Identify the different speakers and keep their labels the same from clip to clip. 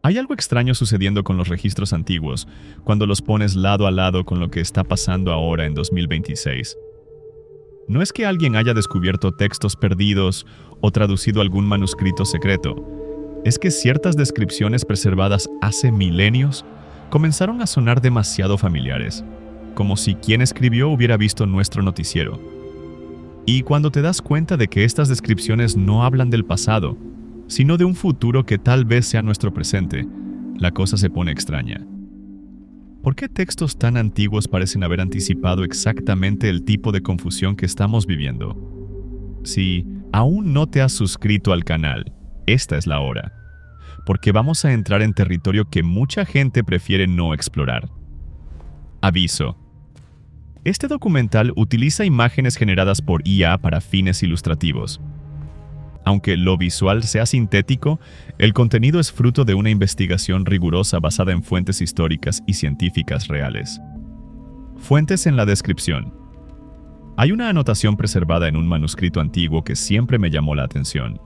Speaker 1: Hay algo extraño sucediendo con los registros antiguos cuando los pones lado a lado con lo que está pasando ahora en 2026. No es que alguien haya descubierto textos perdidos o traducido algún manuscrito secreto. Es que ciertas descripciones preservadas hace milenios comenzaron a sonar demasiado familiares, como si quien escribió hubiera visto nuestro noticiero. Y cuando te das cuenta de que estas descripciones no hablan del pasado, sino de un futuro que tal vez sea nuestro presente, la cosa se pone extraña. ¿Por qué textos tan antiguos parecen haber anticipado exactamente el tipo de confusión que estamos viviendo? Si aún no te has suscrito al canal, esta es la hora, porque vamos a entrar en territorio que mucha gente prefiere no explorar. Aviso. Este documental utiliza imágenes generadas por IA para fines ilustrativos. Aunque lo visual sea sintético, el contenido es fruto de una investigación rigurosa basada en fuentes históricas y científicas reales. Fuentes en la descripción. Hay una anotación preservada en un manuscrito antiguo que siempre me llamó la atención.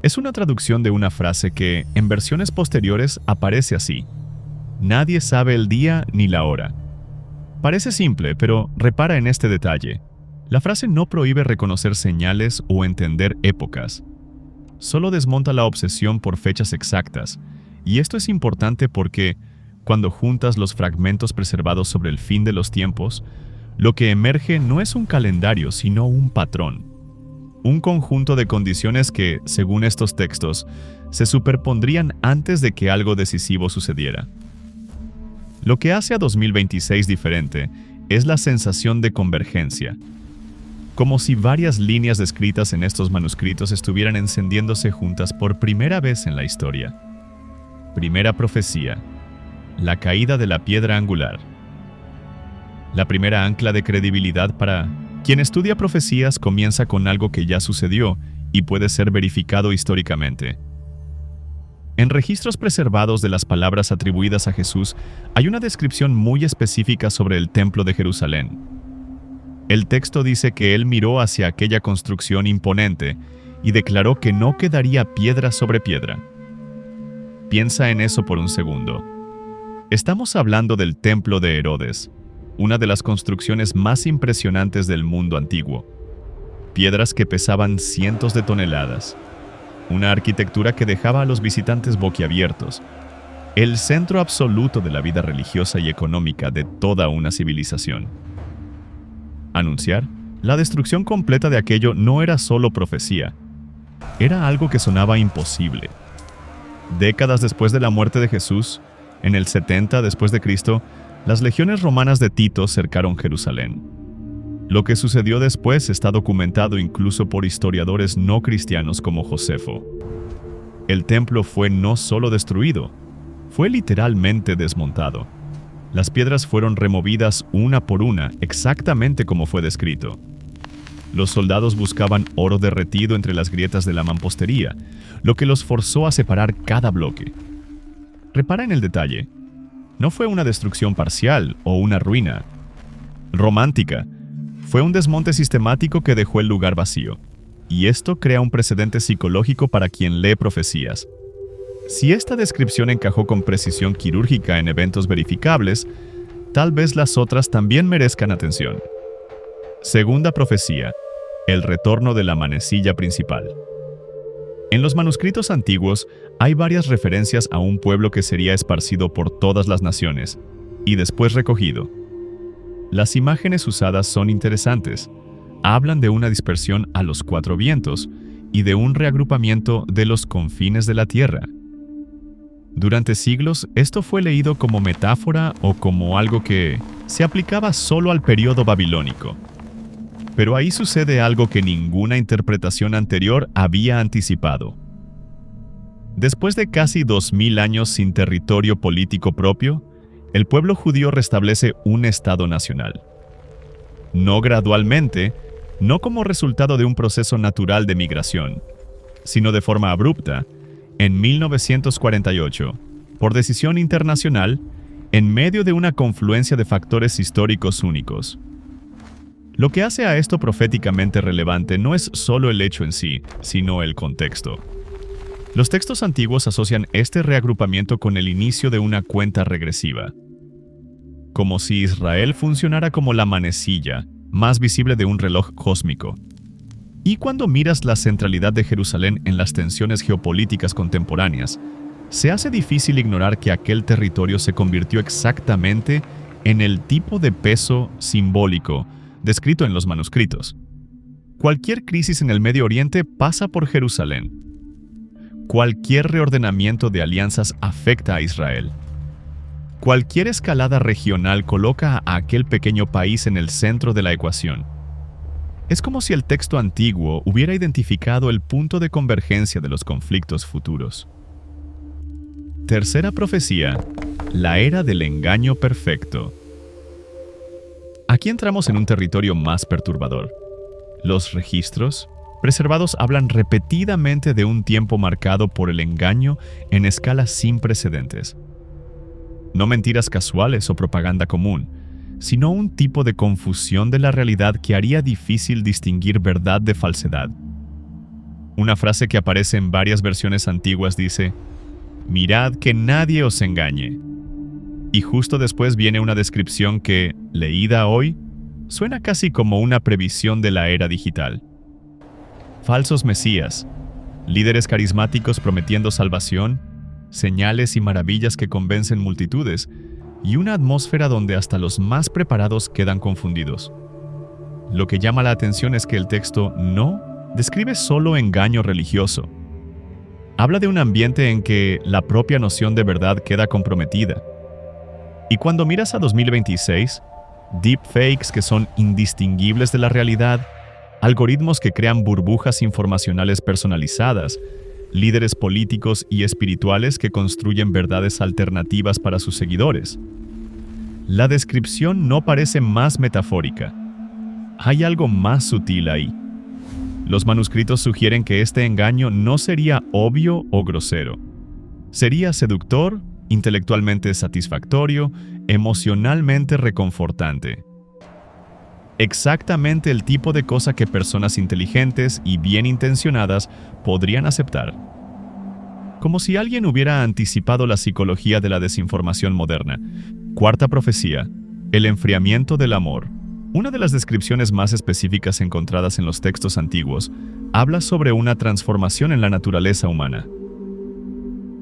Speaker 1: Es una traducción de una frase que, en versiones posteriores, aparece así: nadie sabe el día ni la hora. Parece simple, pero repara en este detalle. La frase no prohíbe reconocer señales o entender épocas. Solo desmonta la obsesión por fechas exactas, y esto es importante porque, cuando juntas los fragmentos preservados sobre el fin de los tiempos, lo que emerge no es un calendario, sino un patrón. Un conjunto de condiciones que, según estos textos, se superpondrían antes de que algo decisivo sucediera. Lo que hace a 2026 diferente es la sensación de convergencia, como si varias líneas descritas en estos manuscritos estuvieran encendiéndose juntas por primera vez en la historia. Primera profecía: la caída de la piedra angular. La primera ancla de credibilidad para quien estudia profecías comienza con algo que ya sucedió y puede ser verificado históricamente. En registros preservados de las palabras atribuidas a Jesús hay una descripción muy específica sobre el Templo de Jerusalén. El texto dice que él miró hacia aquella construcción imponente y declaró que no quedaría piedra sobre piedra. Piensa en eso por un segundo. Estamos hablando del Templo de Herodes, una de las construcciones más impresionantes del mundo antiguo. Piedras que pesaban cientos de toneladas. Una arquitectura que dejaba a los visitantes boquiabiertos. El centro absoluto de la vida religiosa y económica de toda una civilización. Anunciar la destrucción completa de aquello no era solo profecía. Era algo que sonaba imposible. Décadas después de la muerte de Jesús, en el 70 después de Cristo, las legiones romanas de Tito cercaron Jerusalén. Lo que sucedió después está documentado incluso por historiadores no cristianos como Josefo. El templo fue no solo destruido, fue literalmente desmontado. Las piedras fueron removidas una por una, exactamente como fue descrito. Los soldados buscaban oro derretido entre las grietas de la mampostería, lo que los forzó a separar cada bloque. Repara en el detalle. No fue una destrucción parcial o una ruina romántica. Fue un desmonte sistemático que dejó el lugar vacío. Y esto crea un precedente psicológico para quien lee profecías. Si esta descripción encajó con precisión quirúrgica en eventos verificables, tal vez las otras también merezcan atención. Segunda profecía: el retorno de la manecilla principal. En los manuscritos antiguos hay varias referencias a un pueblo que sería esparcido por todas las naciones y después recogido. Las imágenes usadas son interesantes. Hablan de una dispersión a los cuatro vientos y de un reagrupamiento de los confines de la tierra. Durante siglos, esto fue leído como metáfora o como algo que se aplicaba solo al periodo babilónico. Pero ahí sucede algo que ninguna interpretación anterior había anticipado. Después de casi 2000 años sin territorio político propio, el pueblo judío restablece un Estado nacional. No gradualmente, no como resultado de un proceso natural de migración, sino de forma abrupta, en 1948, por decisión internacional, en medio de una confluencia de factores históricos únicos. Lo que hace a esto proféticamente relevante no es solo el hecho en sí, sino el contexto. Los textos antiguos asocian este reagrupamiento con el inicio de una cuenta regresiva, como si Israel funcionara como la manecilla más visible de un reloj cósmico. Y cuando miras la centralidad de Jerusalén en las tensiones geopolíticas contemporáneas, se hace difícil ignorar que aquel territorio se convirtió exactamente en el tipo de peso simbólico descrito en los manuscritos. Cualquier crisis en el Medio Oriente pasa por Jerusalén. Cualquier reordenamiento de alianzas afecta a Israel. Cualquier escalada regional coloca a aquel pequeño país en el centro de la ecuación. Es como si el texto antiguo hubiera identificado el punto de convergencia de los conflictos futuros. Tercera profecía, la era del engaño perfecto. Aquí entramos en un territorio más perturbador. Los registros preservados hablan repetidamente de un tiempo marcado por el engaño en escalas sin precedentes. No mentiras casuales o propaganda común, sino un tipo de confusión de la realidad que haría difícil distinguir verdad de falsedad. Una frase que aparece en varias versiones antiguas dice: «Mirad que nadie os engañe». Y justo después viene una descripción que, leída hoy, suena casi como una previsión de la era digital. Falsos mesías, líderes carismáticos prometiendo salvación, señales y maravillas que convencen multitudes, y una atmósfera donde hasta los más preparados quedan confundidos. Lo que llama la atención es que el texto no describe solo engaño religioso. Habla de un ambiente en que la propia noción de verdad queda comprometida. Y cuando miras a 2026, deepfakes que son indistinguibles de la realidad, algoritmos que crean burbujas informacionales personalizadas, líderes políticos y espirituales que construyen verdades alternativas para sus seguidores. La descripción no parece más metafórica. Hay algo más sutil ahí. Los manuscritos sugieren que este engaño no sería obvio o grosero. Sería seductor, intelectualmente satisfactorio, emocionalmente reconfortante. Exactamente el tipo de cosa que personas inteligentes y bien intencionadas podrían aceptar. Como si alguien hubiera anticipado la psicología de la desinformación moderna. Cuarta profecía, el enfriamiento del amor. Una de las descripciones más específicas encontradas en los textos antiguos habla sobre una transformación en la naturaleza humana.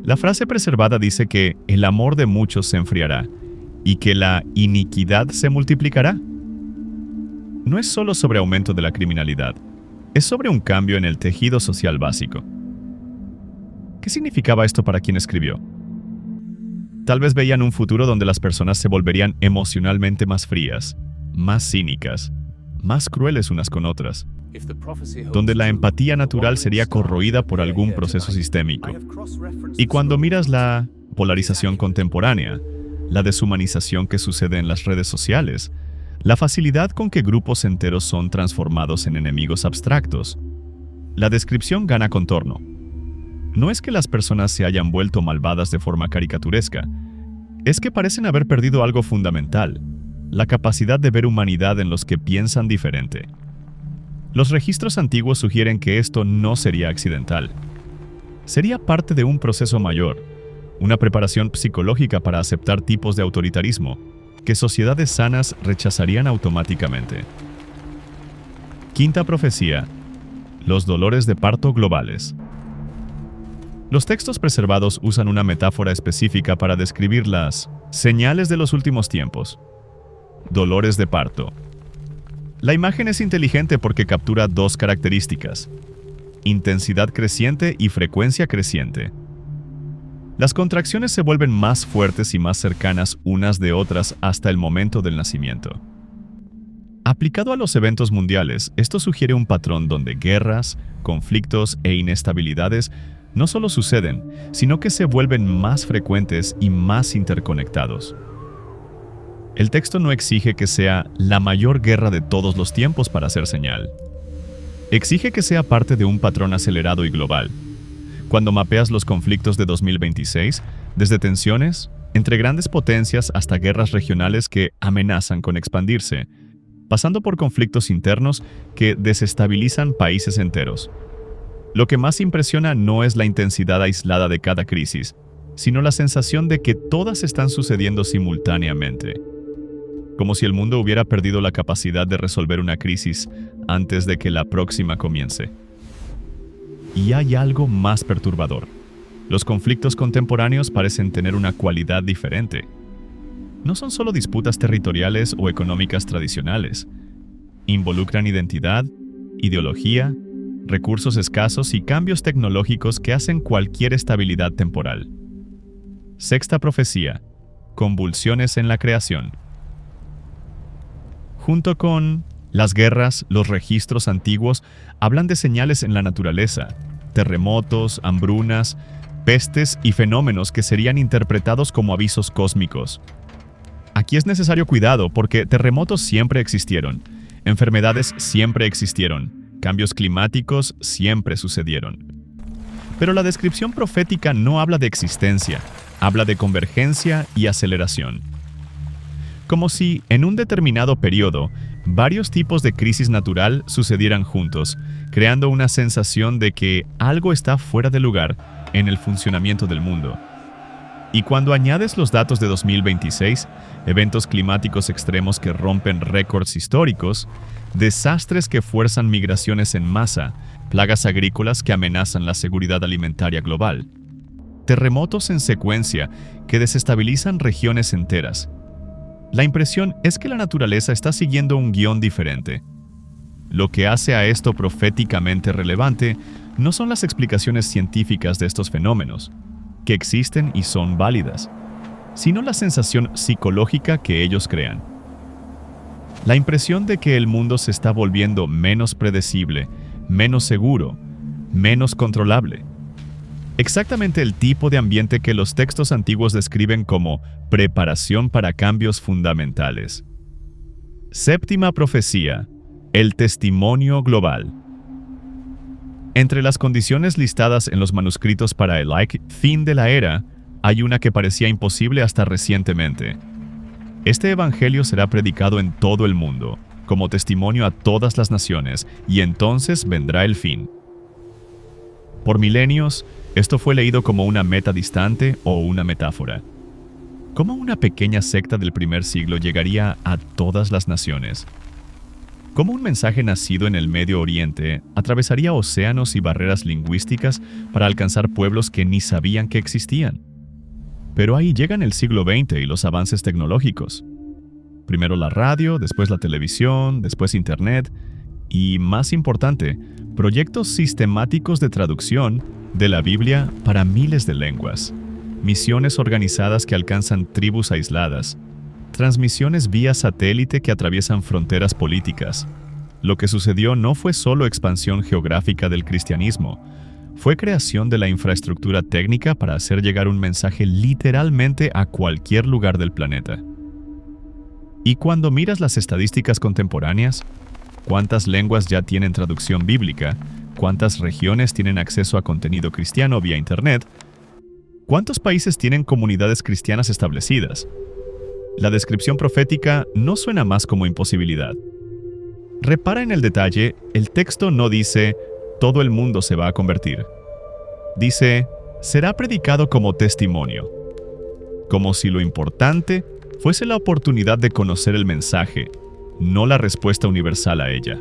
Speaker 1: La frase preservada dice que el amor de muchos se enfriará y que la iniquidad se multiplicará. No es solo sobre aumento de la criminalidad, es sobre un cambio en el tejido social básico. ¿Qué significaba esto para quien escribió? Tal vez veían un futuro donde las personas se volverían emocionalmente más frías, más cínicas, más crueles unas con otras, donde la empatía natural sería corroída por algún proceso sistémico. Y cuando miras la polarización contemporánea, la deshumanización que sucede en las redes sociales, la facilidad con que grupos enteros son transformados en enemigos abstractos, la descripción gana contorno. No es que las personas se hayan vuelto malvadas de forma caricaturesca, es que parecen haber perdido algo fundamental, la capacidad de ver humanidad en los que piensan diferente. Los registros antiguos sugieren que esto no sería accidental. Sería parte de un proceso mayor, una preparación psicológica para aceptar tipos de autoritarismo que sociedades sanas rechazarían automáticamente. Quinta profecía, los dolores de parto globales. Los textos preservados usan una metáfora específica para describir las señales de los últimos tiempos. Dolores de parto. La imagen es inteligente porque captura dos características: intensidad creciente y frecuencia creciente. Las contracciones se vuelven más fuertes y más cercanas unas de otras hasta el momento del nacimiento. Aplicado a los eventos mundiales, esto sugiere un patrón donde guerras, conflictos e inestabilidades no solo suceden, sino que se vuelven más frecuentes y más interconectados. El texto no exige que sea la mayor guerra de todos los tiempos para hacer señal. Exige que sea parte de un patrón acelerado y global. Cuando mapeas los conflictos de 2026, desde tensiones entre grandes potencias hasta guerras regionales que amenazan con expandirse, pasando por conflictos internos que desestabilizan países enteros. Lo que más impresiona no es la intensidad aislada de cada crisis, sino la sensación de que todas están sucediendo simultáneamente, como si el mundo hubiera perdido la capacidad de resolver una crisis antes de que la próxima comience. Y hay algo más perturbador. Los conflictos contemporáneos parecen tener una cualidad diferente. No son solo disputas territoriales o económicas tradicionales. Involucran identidad, ideología, recursos escasos y cambios tecnológicos que hacen cualquier estabilidad temporal. Sexta profecía: convulsiones en la creación. Junto con las guerras, los registros antiguos hablan de señales en la naturaleza, terremotos, hambrunas, pestes y fenómenos que serían interpretados como avisos cósmicos. Aquí es necesario cuidado porque terremotos siempre existieron, enfermedades siempre existieron, cambios climáticos siempre sucedieron. Pero la descripción profética no habla de existencia, habla de convergencia y aceleración. Como si, en un determinado periodo, varios tipos de crisis natural sucedieran juntos, creando una sensación de que algo está fuera de lugar en el funcionamiento del mundo. Y cuando añades los datos de 2026, eventos climáticos extremos que rompen récords históricos, desastres que fuerzan migraciones en masa, plagas agrícolas que amenazan la seguridad alimentaria global, terremotos en secuencia que desestabilizan regiones enteras, la impresión es que la naturaleza está siguiendo un guión diferente. Lo que hace a esto proféticamente relevante no son las explicaciones científicas de estos fenómenos, que existen y son válidas, sino la sensación psicológica que ellos crean. La impresión de que el mundo se está volviendo menos predecible, menos seguro, menos controlable. Exactamente el tipo de ambiente que los textos antiguos describen como preparación para cambios fundamentales. Séptima profecía: el testimonio global. Entre las condiciones listadas en los manuscritos para el fin de la era, hay una que parecía imposible hasta recientemente. Este evangelio será predicado en todo el mundo, como testimonio a todas las naciones, y entonces vendrá el fin. Por milenios, esto fue leído como una meta distante o una metáfora. ¿Cómo una pequeña secta del primer siglo llegaría a todas las naciones? ¿Cómo un mensaje nacido en el Medio Oriente atravesaría océanos y barreras lingüísticas para alcanzar pueblos que ni sabían que existían? Pero ahí llegan el siglo XX y los avances tecnológicos. Primero la radio, después la televisión, después Internet y, más importante, proyectos sistemáticos de traducción de la Biblia para miles de lenguas, misiones organizadas que alcanzan tribus aisladas, transmisiones vía satélite que atraviesan fronteras políticas. Lo que sucedió no fue solo expansión geográfica del cristianismo, fue creación de la infraestructura técnica para hacer llegar un mensaje literalmente a cualquier lugar del planeta. Y cuando miras las estadísticas contemporáneas, ¿cuántas lenguas ya tienen traducción bíblica? ¿Cuántas regiones tienen acceso a contenido cristiano vía Internet? ¿Cuántos países tienen comunidades cristianas establecidas? La descripción profética no suena más como imposibilidad. Repara en el detalle, el texto no dice «todo el mundo se va a convertir». Dice «será predicado como testimonio», como si lo importante fuese la oportunidad de conocer el mensaje, no la respuesta universal a ella.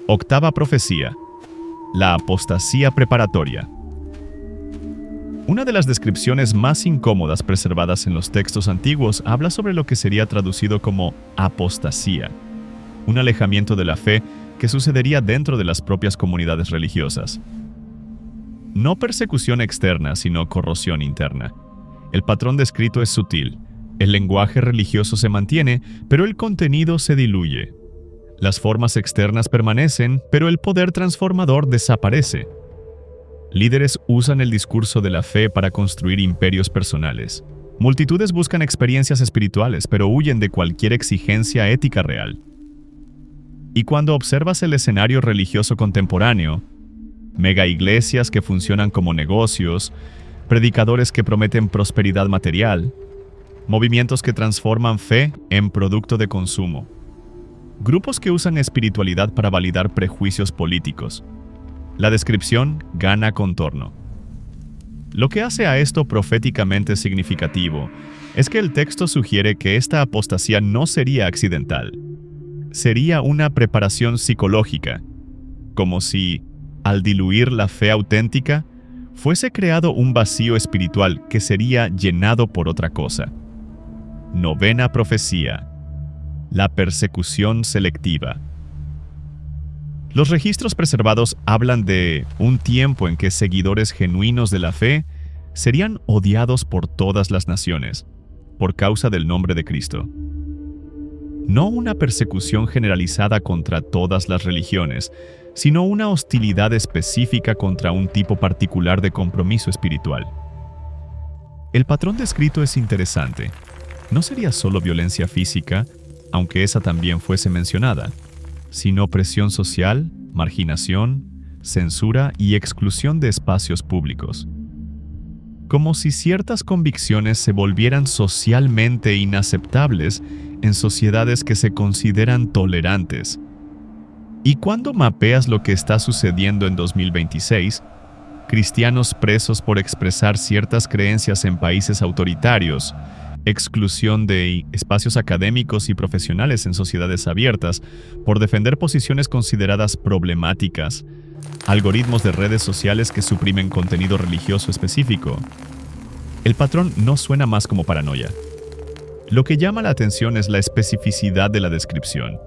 Speaker 1: Octava profecía: la apostasía preparatoria. Una de las descripciones más incómodas preservadas en los textos antiguos habla sobre lo que sería traducido como apostasía, un alejamiento de la fe que sucedería dentro de las propias comunidades religiosas. No persecución externa, sino corrosión interna. El patrón descrito es sutil. El lenguaje religioso se mantiene, pero el contenido se diluye. Las formas externas permanecen, pero el poder transformador desaparece. Líderes usan el discurso de la fe para construir imperios personales. Multitudes buscan experiencias espirituales, pero huyen de cualquier exigencia ética real. Y cuando observas el escenario religioso contemporáneo, mega iglesias que funcionan como negocios, predicadores que prometen prosperidad material, movimientos que transforman fe en producto de consumo, grupos que usan espiritualidad para validar prejuicios políticos. La descripción gana contorno. Lo que hace a esto proféticamente significativo es que el texto sugiere que esta apostasía no sería accidental. Sería una preparación psicológica, como si, al diluir la fe auténtica, fuese creado un vacío espiritual que sería llenado por otra cosa. Novena profecía: la persecución selectiva. Los registros preservados hablan de un tiempo en que seguidores genuinos de la fe serían odiados por todas las naciones, por causa del nombre de Cristo. No una persecución generalizada contra todas las religiones, sino una hostilidad específica contra un tipo particular de compromiso espiritual. El patrón descrito es interesante. No sería solo violencia física, aunque esa también fuese mencionada, sino presión social, marginación, censura y exclusión de espacios públicos. Como si ciertas convicciones se volvieran socialmente inaceptables en sociedades que se consideran tolerantes. Y cuando mapeas lo que está sucediendo en 2026, cristianos presos por expresar ciertas creencias en países autoritarios, exclusión de espacios académicos y profesionales en sociedades abiertas por defender posiciones consideradas problemáticas, algoritmos de redes sociales que suprimen contenido religioso específico. El patrón no suena más como paranoia. Lo que llama la atención es la especificidad de la descripción.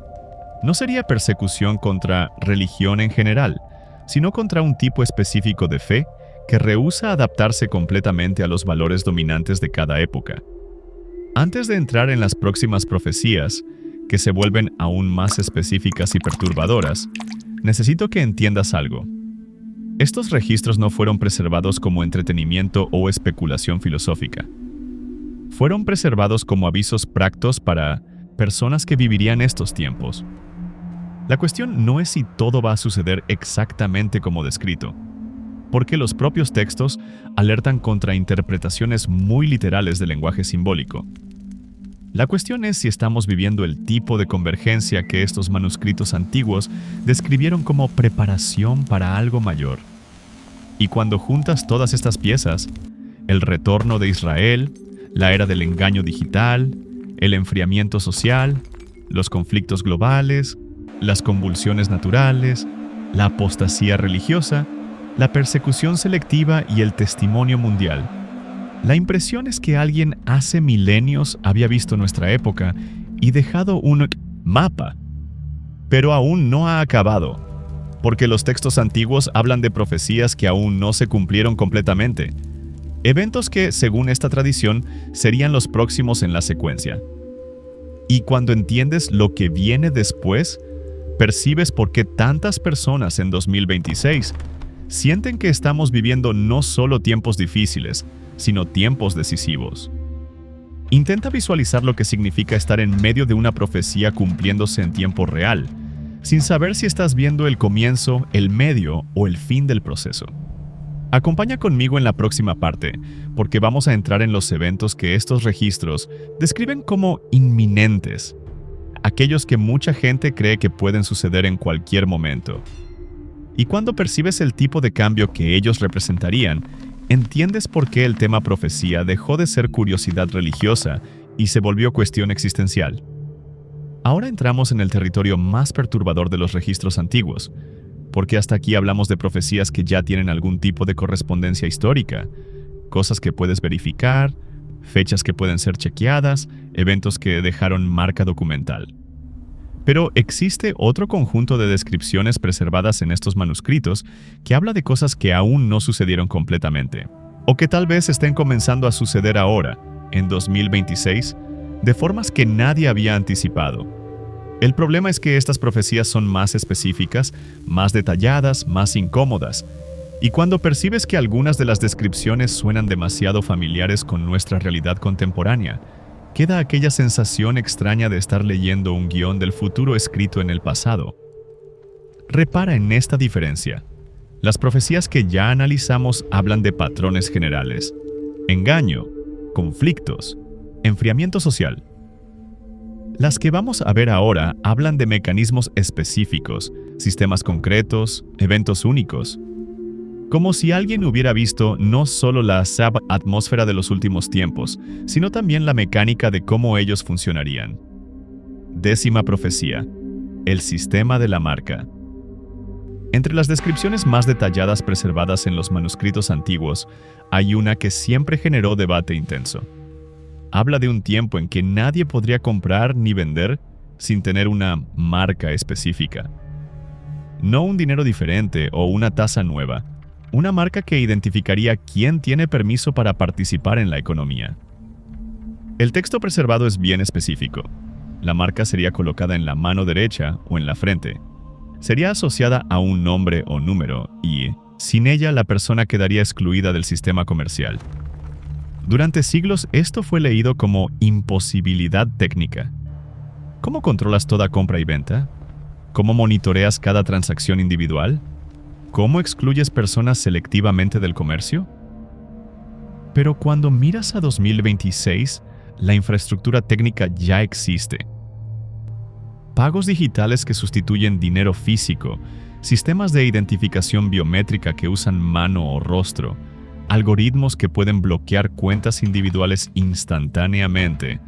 Speaker 1: No sería persecución contra religión en general, sino contra un tipo específico de fe que rehúsa adaptarse completamente a los valores dominantes de cada época. Antes de entrar en las próximas profecías, que se vuelven aún más específicas y perturbadoras, necesito que entiendas algo. Estos registros no fueron preservados como entretenimiento o especulación filosófica. Fueron preservados como avisos prácticos para personas que vivirían estos tiempos. La cuestión no es si todo va a suceder exactamente como descrito, porque los propios textos alertan contra interpretaciones muy literales del lenguaje simbólico. La cuestión es si estamos viviendo el tipo de convergencia que estos manuscritos antiguos describieron como preparación para algo mayor. Y cuando juntas todas estas piezas, el retorno de Israel, la era del engaño digital, el enfriamiento social, los conflictos globales, las convulsiones naturales, la apostasía religiosa, la persecución selectiva y el testimonio mundial. La impresión es que alguien hace milenios había visto nuestra época y dejado un mapa, pero aún no ha acabado, porque los textos antiguos hablan de profecías que aún no se cumplieron completamente, eventos que, según esta tradición, serían los próximos en la secuencia. Y cuando entiendes lo que viene después, percibes por qué tantas personas en 2026 sienten que estamos viviendo no solo tiempos difíciles, sino tiempos decisivos. Intenta visualizar lo que significa estar en medio de una profecía cumpliéndose en tiempo real, sin saber si estás viendo el comienzo, el medio o el fin del proceso. Acompaña conmigo en la próxima parte, porque vamos a entrar en los eventos que estos registros describen como inminentes, aquellos que mucha gente cree que pueden suceder en cualquier momento. Y cuando percibes el tipo de cambio que ellos representarían, entiendes por qué el tema profecía dejó de ser curiosidad religiosa y se volvió cuestión existencial. Ahora entramos en el territorio más perturbador de los registros antiguos, porque hasta aquí hablamos de profecías que ya tienen algún tipo de correspondencia histórica, cosas que puedes verificar, fechas que pueden ser chequeadas, eventos que dejaron marca documental. Pero existe otro conjunto de descripciones preservadas en estos manuscritos que habla de cosas que aún no sucedieron completamente, o que tal vez estén comenzando a suceder ahora, en 2026, de formas que nadie había anticipado. El problema es que estas profecías son más específicas, más detalladas, más incómodas, y cuando percibes que algunas de las descripciones suenan demasiado familiares con nuestra realidad contemporánea, queda aquella sensación extraña de estar leyendo un guión del futuro escrito en el pasado. Repara en esta diferencia. Las profecías que ya analizamos hablan de patrones generales: engaño, conflictos, enfriamiento social. Las que vamos a ver ahora hablan de mecanismos específicos, sistemas concretos, eventos únicos. Como si alguien hubiera visto no solo la atmósfera de los últimos tiempos, sino también la mecánica de cómo ellos funcionarían. 10ª profecía: el sistema de la marca. Entre las descripciones más detalladas preservadas en los manuscritos antiguos, hay una que siempre generó debate intenso. Habla de un tiempo en que nadie podría comprar ni vender sin tener una marca específica. No un dinero diferente o una tasa nueva, una marca que identificaría quién tiene permiso para participar en la economía. El texto preservado es bien específico. La marca sería colocada en la mano derecha o en la frente. Sería asociada a un nombre o número y, sin ella, la persona quedaría excluida del sistema comercial. Durante siglos, esto fue leído como imposibilidad técnica. ¿Cómo controlas toda compra y venta? ¿Cómo monitoreas cada transacción individual? ¿Cómo excluyes personas selectivamente del comercio? Pero cuando miras a 2026, la infraestructura técnica ya existe. Pagos digitales que sustituyen dinero físico, sistemas de identificación biométrica que usan mano o rostro, algoritmos que pueden bloquear cuentas individuales instantáneamente,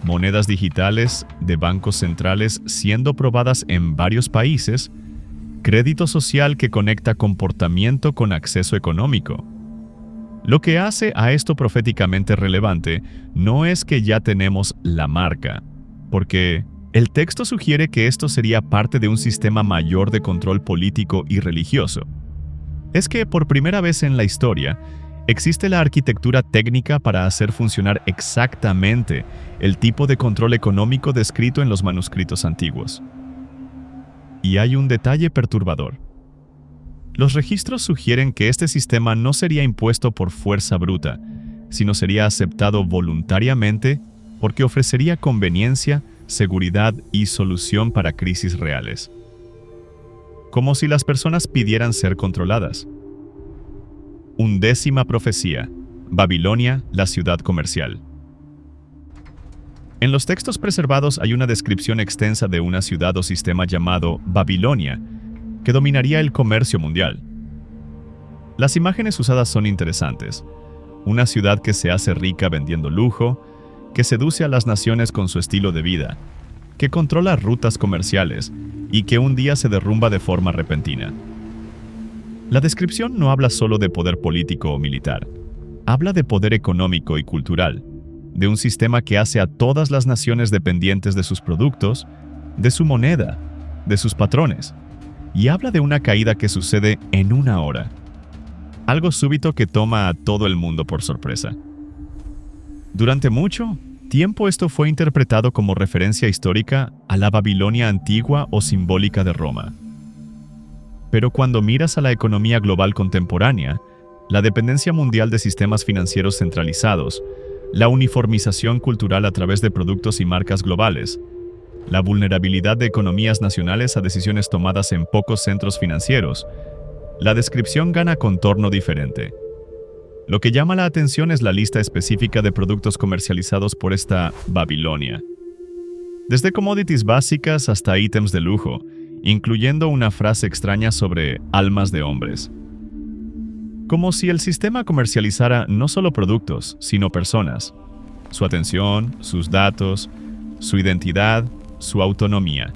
Speaker 1: monedas digitales de bancos centrales siendo probadas en varios países, crédito social que conecta comportamiento con acceso económico. Lo que hace a esto proféticamente relevante no es que ya tenemos la marca, porque el texto sugiere que esto sería parte de un sistema mayor de control político y religioso. Es que por primera vez en la historia, existe la arquitectura técnica para hacer funcionar exactamente el tipo de control económico descrito en los manuscritos antiguos. Y hay un detalle perturbador. Los registros sugieren que este sistema no sería impuesto por fuerza bruta, sino sería aceptado voluntariamente porque ofrecería conveniencia, seguridad y solución para crisis reales. Como si las personas pidieran ser controladas. 11ª profecía: Babilonia, la ciudad comercial. En los textos preservados hay una descripción extensa de una ciudad o sistema llamado Babilonia, que dominaría el comercio mundial. Las imágenes usadas son interesantes. Una ciudad que se hace rica vendiendo lujo, que seduce a las naciones con su estilo de vida, que controla rutas comerciales y que un día se derrumba de forma repentina. La descripción no habla solo de poder político o militar, habla de poder económico y cultural, de un sistema que hace a todas las naciones dependientes de sus productos, de su moneda, de sus patrones, y habla de una caída que sucede en una hora, algo súbito que toma a todo el mundo por sorpresa. Durante mucho tiempo esto fue interpretado como referencia histórica a la Babilonia antigua o simbólica de Roma. Pero cuando miras a la economía global contemporánea, la dependencia mundial de sistemas financieros centralizados, la uniformización cultural a través de productos y marcas globales, la vulnerabilidad de economías nacionales a decisiones tomadas en pocos centros financieros, la descripción gana contorno diferente. Lo que llama la atención es la lista específica de productos comercializados por esta Babilonia. Desde commodities básicas hasta ítems de lujo, incluyendo una frase extraña sobre almas de hombres. Como si el sistema comercializara no solo productos, sino personas, su atención, sus datos, su identidad, su autonomía.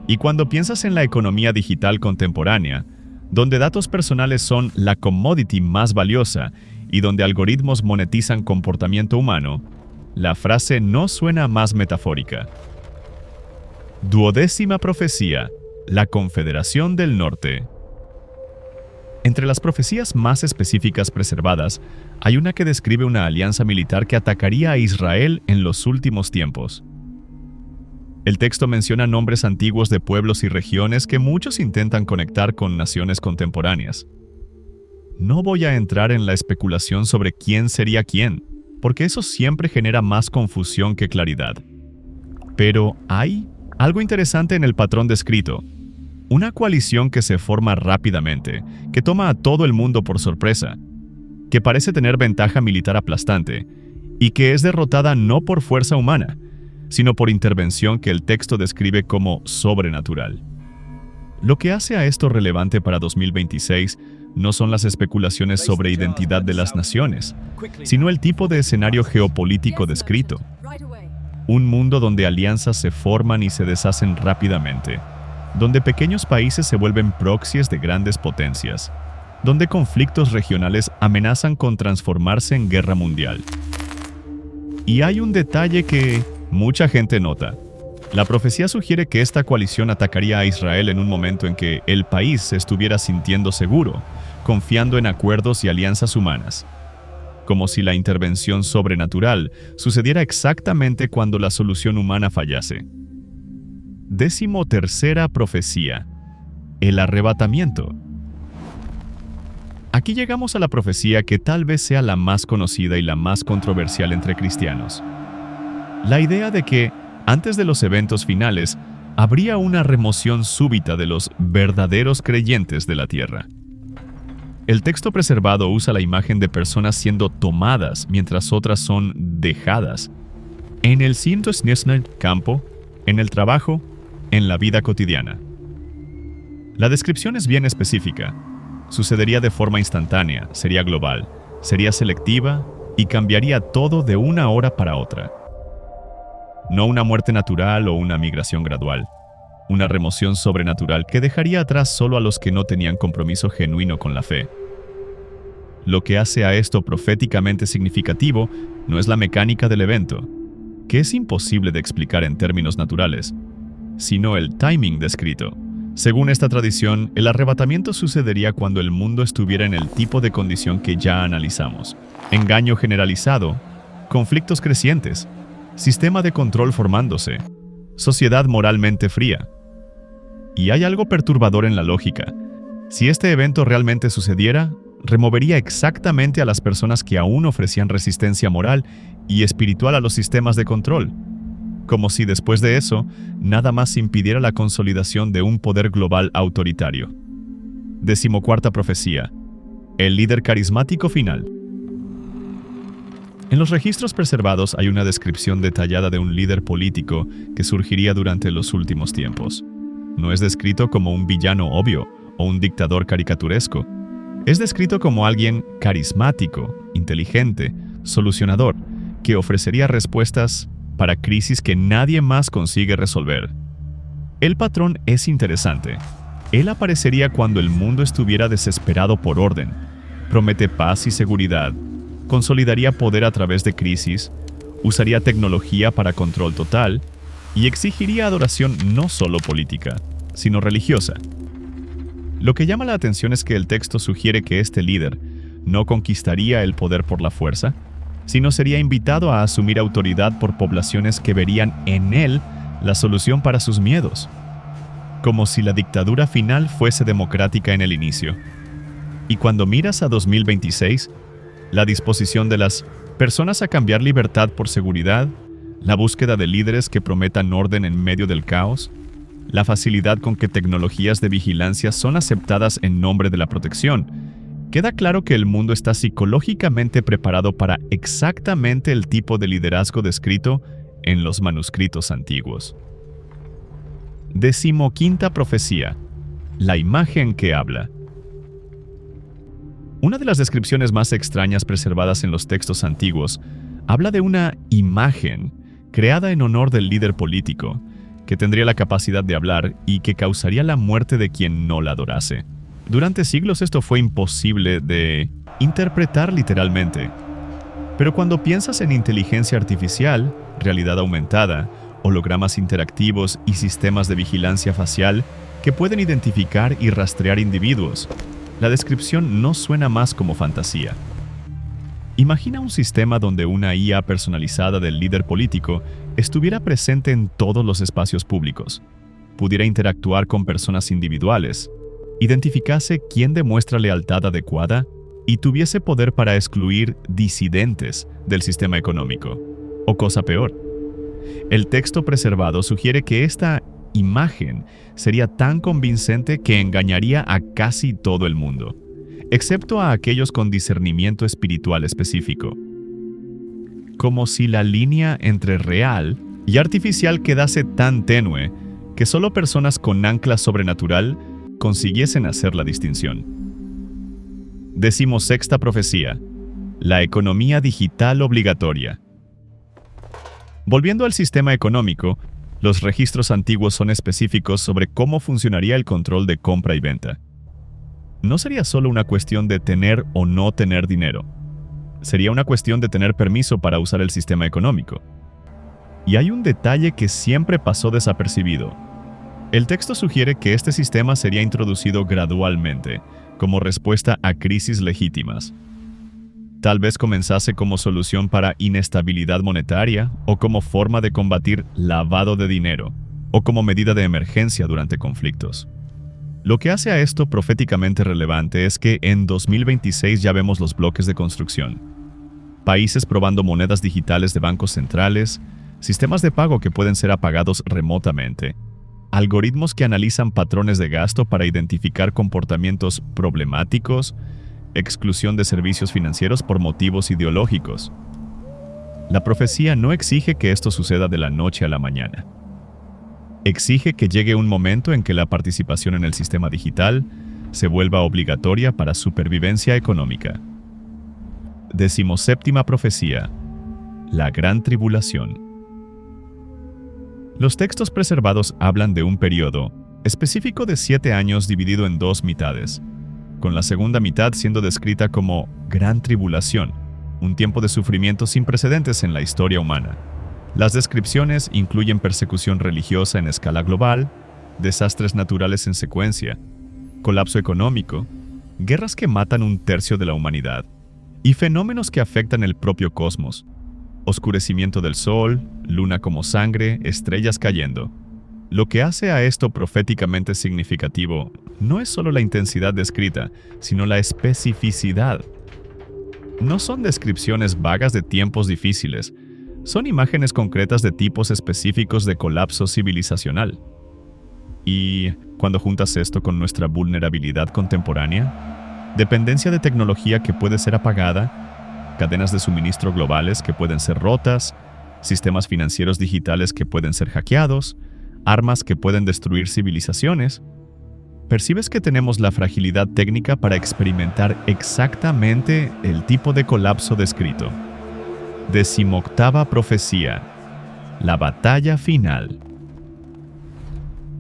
Speaker 1: Y cuando piensas en la economía digital contemporánea, donde datos personales son la commodity más valiosa y donde algoritmos monetizan comportamiento humano, la frase no suena más metafórica. 12ª profecía: la Confederación del Norte. Entre las profecías más específicas preservadas, hay una que describe una alianza militar que atacaría a Israel en los últimos tiempos. El texto menciona nombres antiguos de pueblos y regiones que muchos intentan conectar con naciones contemporáneas. No voy a entrar en la especulación sobre quién sería quién, porque eso siempre genera más confusión que claridad. Pero hay algo interesante en el patrón descrito. Una coalición que se forma rápidamente, que toma a todo el mundo por sorpresa, que parece tener ventaja militar aplastante, y que es derrotada no por fuerza humana, sino por intervención que el texto describe como sobrenatural. Lo que hace a esto relevante para 2026 no son las especulaciones sobre identidad de las naciones, sino el tipo de escenario geopolítico descrito. Un mundo donde alianzas se forman y se deshacen rápidamente, donde pequeños países se vuelven proxies de grandes potencias, donde conflictos regionales amenazan con transformarse en guerra mundial. Y hay un detalle que mucha gente nota. La profecía sugiere que esta coalición atacaría a Israel en un momento en que el país se estuviera sintiendo seguro, confiando en acuerdos y alianzas humanas. Como si la intervención sobrenatural sucediera exactamente cuando la solución humana fallase. 13ª profecía: el arrebatamiento. Aquí llegamos a la profecía que tal vez sea la más conocida y la más controversial entre cristianos. La idea de que, antes de los eventos finales, habría una remoción súbita de los verdaderos creyentes de la tierra. El texto preservado usa la imagen de personas siendo tomadas mientras otras son dejadas. En el campo, en el trabajo, en la vida cotidiana. La descripción es bien específica. Sucedería de forma instantánea, sería global, sería selectiva y cambiaría todo de una hora para otra. No una muerte natural o una migración gradual. Una remoción sobrenatural que dejaría atrás solo a los que no tenían compromiso genuino con la fe. Lo que hace a esto proféticamente significativo no es la mecánica del evento, que es imposible de explicar en términos naturales, sino el timing descrito. Según esta tradición, el arrebatamiento sucedería cuando el mundo estuviera en el tipo de condición que ya analizamos: engaño generalizado, conflictos crecientes, sistema de control formándose, sociedad moralmente fría. Y hay algo perturbador en la lógica. Si este evento realmente sucediera, removería exactamente a las personas que aún ofrecían resistencia moral y espiritual a los sistemas de control, como si después de eso, nada más impidiera la consolidación de un poder global autoritario. 14ª profecía: el líder carismático final. En los registros preservados hay una descripción detallada de un líder político que surgiría durante los últimos tiempos. No es descrito como un villano obvio o un dictador caricaturesco. Es descrito como alguien carismático, inteligente, solucionador, que ofrecería respuestas para crisis que nadie más consigue resolver. El patrón es interesante. Él aparecería cuando el mundo estuviera desesperado por orden. Promete paz y seguridad. Consolidaría poder a través de crisis. Usaría tecnología para control total. Y exigiría adoración no solo política, sino religiosa. Lo que llama la atención es que el texto sugiere que este líder no conquistaría el poder por la fuerza, sino sería invitado a asumir autoridad por poblaciones que verían en él la solución para sus miedos, como si la dictadura final fuese democrática en el inicio. Y cuando miras a 2026, la disposición de las personas a cambiar libertad por seguridad, la búsqueda de líderes que prometan orden en medio del caos, la facilidad con que tecnologías de vigilancia son aceptadas en nombre de la protección, queda claro que el mundo está psicológicamente preparado para exactamente el tipo de liderazgo descrito en los manuscritos antiguos. 15ª profecía: la imagen que habla. Una de las descripciones más extrañas preservadas en los textos antiguos habla de una imagen creada en honor del líder político, que tendría la capacidad de hablar y que causaría la muerte de quien no la adorase. Durante siglos esto fue imposible de interpretar literalmente. Pero cuando piensas en inteligencia artificial, realidad aumentada, hologramas interactivos y sistemas de vigilancia facial que pueden identificar y rastrear individuos, la descripción no suena más como fantasía. Imagina un sistema donde una IA personalizada del líder político estuviera presente en todos los espacios públicos, pudiera interactuar con personas individuales, identificase quién demuestra lealtad adecuada y tuviese poder para excluir disidentes del sistema económico, o cosa peor. El texto preservado sugiere que esta imagen sería tan convincente que engañaría a casi todo el mundo, excepto a aquellos con discernimiento espiritual específico. Como si la línea entre real y artificial quedase tan tenue que solo personas con ancla sobrenatural consiguiesen hacer la distinción. 16ª profecía: la economía digital obligatoria. Volviendo al sistema económico, los registros antiguos son específicos sobre cómo funcionaría el control de compra y venta. No sería solo una cuestión de tener o no tener dinero. Sería una cuestión de tener permiso para usar el sistema económico. Y hay un detalle que siempre pasó desapercibido. El texto sugiere que este sistema sería introducido gradualmente, como respuesta a crisis legítimas. Tal vez comenzase como solución para inestabilidad monetaria, o como forma de combatir lavado de dinero, o como medida de emergencia durante conflictos. Lo que hace a esto proféticamente relevante es que en 2026 ya vemos los bloques de construcción. Países probando monedas digitales de bancos centrales, sistemas de pago que pueden ser apagados remotamente, algoritmos que analizan patrones de gasto para identificar comportamientos problemáticos, exclusión de servicios financieros por motivos ideológicos. La profecía no exige que esto suceda de la noche a la mañana. Exige que llegue un momento en que la participación en el sistema digital se vuelva obligatoria para supervivencia económica. 17ª profecía: la gran tribulación. Los textos preservados hablan de un periodo específico de 7 años dividido en 2 mitades, con la segunda mitad siendo descrita como gran tribulación, un tiempo de sufrimiento sin precedentes en la historia humana. Las descripciones incluyen persecución religiosa en escala global, desastres naturales en secuencia, colapso económico, guerras que matan 1/3 de la humanidad, y fenómenos que afectan el propio cosmos: oscurecimiento del sol, luna como sangre, estrellas cayendo. Lo que hace a esto proféticamente significativo no es solo la intensidad descrita, sino la especificidad. No son descripciones vagas de tiempos difíciles, son imágenes concretas de tipos específicos de colapso civilizacional. Y cuando juntas esto con nuestra vulnerabilidad contemporánea, dependencia de tecnología que puede ser apagada, cadenas de suministro globales que pueden ser rotas, sistemas financieros digitales que pueden ser hackeados, armas que pueden destruir civilizaciones, percibes que tenemos la fragilidad técnica para experimentar exactamente el tipo de colapso descrito. 18ª profecía: la batalla final.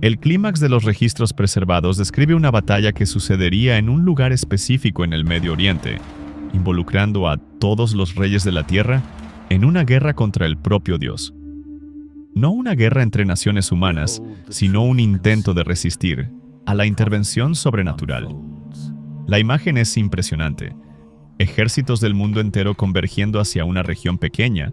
Speaker 1: El clímax de los registros preservados describe una batalla que sucedería en un lugar específico en el Medio Oriente, involucrando a todos los reyes de la tierra en una guerra contra el propio Dios. No una guerra entre naciones humanas, sino un intento de resistir a la intervención sobrenatural. La imagen es impresionante. Ejércitos del mundo entero convergiendo hacia una región pequeña,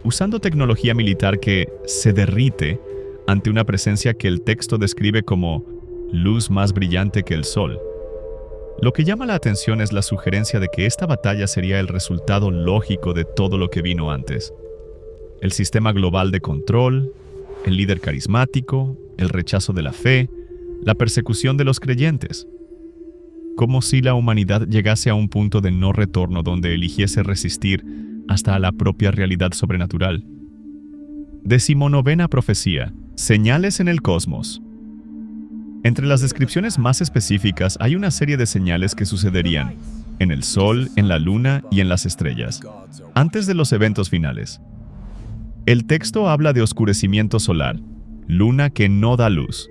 Speaker 1: usando tecnología militar que se derrite ante una presencia que el texto describe como luz más brillante que el sol. Lo que llama la atención es la sugerencia de que esta batalla sería el resultado lógico de todo lo que vino antes. El sistema global de control, el líder carismático, el rechazo de la fe, la persecución de los creyentes. Como si la humanidad llegase a un punto de no retorno donde eligiese resistir hasta a la propia realidad sobrenatural. 19ª profecía: señales en el cosmos. Entre las descripciones más específicas hay una serie de señales que sucederían en el Sol, en la Luna y en las estrellas, antes de los eventos finales. El texto habla de oscurecimiento solar, luna que no da luz,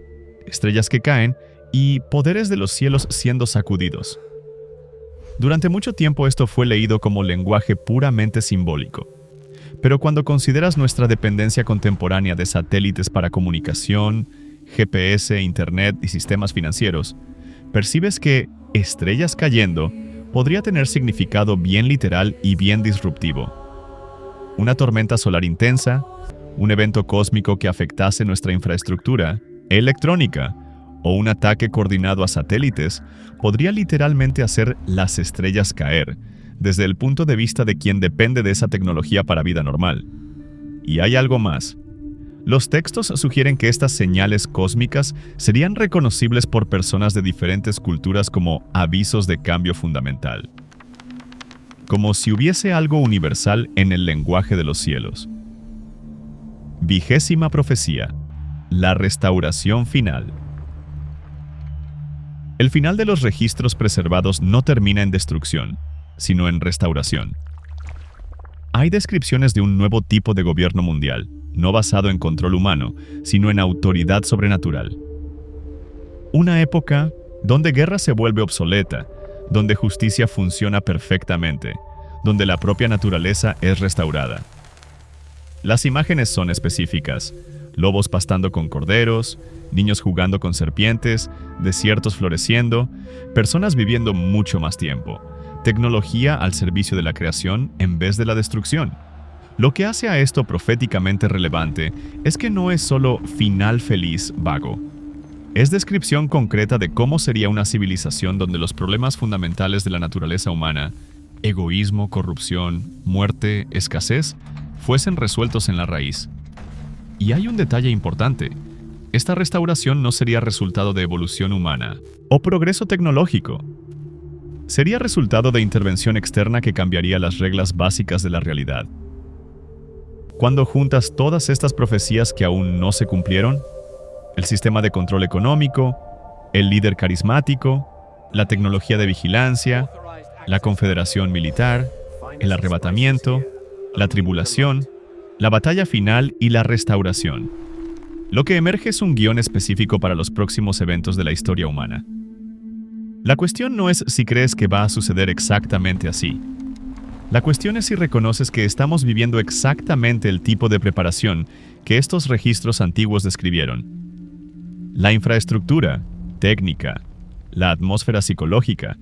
Speaker 1: estrellas que caen y poderes de los cielos siendo sacudidos. Durante mucho tiempo esto fue leído como lenguaje puramente simbólico. Pero cuando consideras nuestra dependencia contemporánea de satélites para comunicación, GPS, Internet y sistemas financieros, percibes que estrellas cayendo podría tener significado bien literal y bien disruptivo. Una tormenta solar intensa, un evento cósmico que afectase nuestra infraestructura electrónica o un ataque coordinado a satélites podría literalmente hacer las estrellas caer, desde el punto de vista de quien depende de esa tecnología para vida normal. Y hay algo más. Los textos sugieren que estas señales cósmicas serían reconocibles por personas de diferentes culturas como avisos de cambio fundamental. Como si hubiese algo universal en el lenguaje de los cielos. 20ª profecía. La restauración final. El final de los registros preservados no termina en destrucción, sino en restauración. Hay descripciones de un nuevo tipo de gobierno mundial, no basado en control humano, sino en autoridad sobrenatural. Una época donde guerra se vuelve obsoleta, donde justicia funciona perfectamente, donde la propia naturaleza es restaurada. Las imágenes son específicas: lobos pastando con corderos, niños jugando con serpientes, desiertos floreciendo, personas viviendo mucho más tiempo, tecnología al servicio de la creación en vez de la destrucción. Lo que hace a esto proféticamente relevante es que no es solo final feliz vago. Es descripción concreta de cómo sería una civilización donde los problemas fundamentales de la naturaleza humana, egoísmo, corrupción, muerte, escasez, fuesen resueltos en la raíz. Y hay un detalle importante: esta restauración no sería resultado de evolución humana o progreso tecnológico. Sería resultado de intervención externa que cambiaría las reglas básicas de la realidad. Cuando juntas todas estas profecías que aún no se cumplieron, el sistema de control económico, el líder carismático, la tecnología de vigilancia, la confederación militar, el arrebatamiento, la tribulación, la batalla final y la restauración, lo que emerge es un guión específico para los próximos eventos de la historia humana. La cuestión no es si crees que va a suceder exactamente así. La cuestión es si reconoces que estamos viviendo exactamente el tipo de preparación que estos registros antiguos describieron. La infraestructura, técnica, la atmósfera psicológica,